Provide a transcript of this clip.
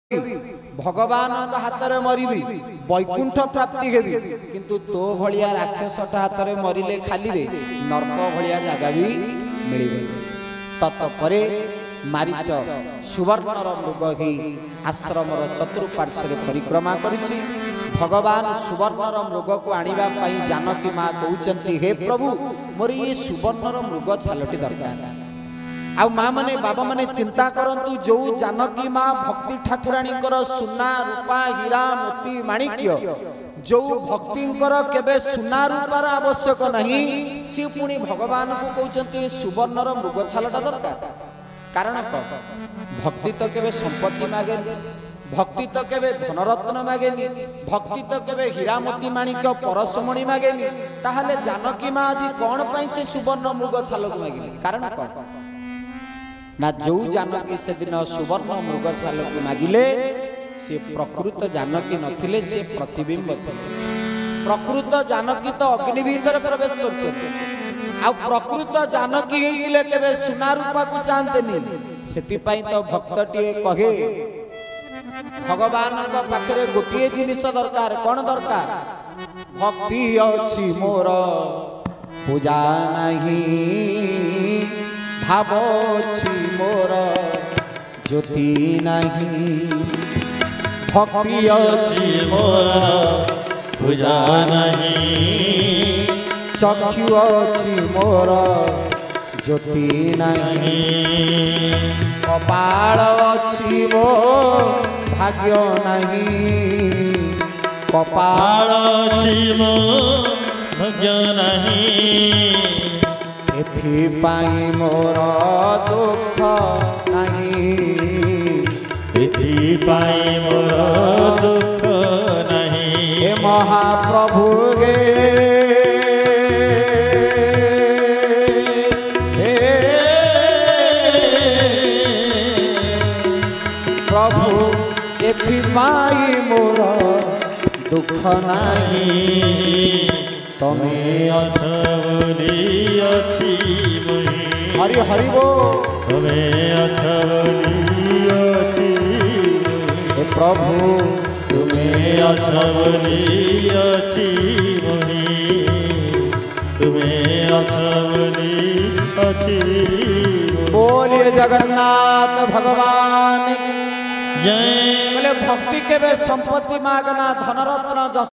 भगवान हाथ में मरबी वैकुंठ प्राप्ति हेबी किंतु तो भलिया राक्षसटा हाथ में मरिले खाली रे नरक भलिया जगह भी मिले। तत्परे मारीच सुवर्णर मृग ही आश्रमर चतुर्पार्श्व परिक्रमा करिछि। भगवान सुवर्णर मृग को आनिबा पई जानकी माँ कहउचंती हे प्रभु मोर ये सुवर्णर मृग छालटी दरकार। आ माँ माने बाबा माने चिंता करंतु जो जानकी माँ भक्ति ठाकुराणी सुना रूपा हीरा मोती माणिक्य जो भक्ति केबे सुना रूपार आवश्यक नहीं सी पुणी भगवान को कहउचंती सुवर्णर मृग छालटा दरकार। कारण भक्ति तो केबे संपत्ति मागेनी, भक्ति तो केबे धनरत्न मागेनी, भक्ति तो केबे हीरा मोती माणिक्य परसमणि मागेनी। ताहले जानकी माँ आज कौन पाई से सुवर्ण मृग छाल को मागिले? कारण कौन ना जो जानकी से दिन सुवर्ण मृग छाल को मागिले से प्रकृत जानकी नथिले, से प्रतिबिंब थिले। प्रकृत जानकी तो अग्नि भीतर प्रवेश करछथि आ प्रकृत जानकी हेतिले केबे सुना रूपा को चाहतेनी। सेति पई तो भक्तटिए कहे भगवान का पाखरे गोटिए जिनिस दरकार। कौन दरकार? भक्ति अछि मोर पूजा नहीं, भाव अछि मोर ज्योति नहीं। भक्ति अछि मोर पूजा नहीं, चक्षु अछि मोर ज्योति नहीं। कपाल अछि मोर भाग्य नहीं, कपाल अछि मोर भाग्य नहीं। एथिपाई मोर दुख नहीं, एथिपाई मोर दुख नहीं। हे महाप्रभु गे प्रभु एथिपाई मोर दुख नहीं। तमे अछ बोली अछि मोहि, हरि हरि बोल। तमे अछ बोली अछि हे प्रभु तुमे अछ बोली अछि मोहि, तुमे अछ बोली अछि। बोलिए जगन्नाथ भगवान की जय। बोले भक्ति के वे संपत्ति मागना धनरत्न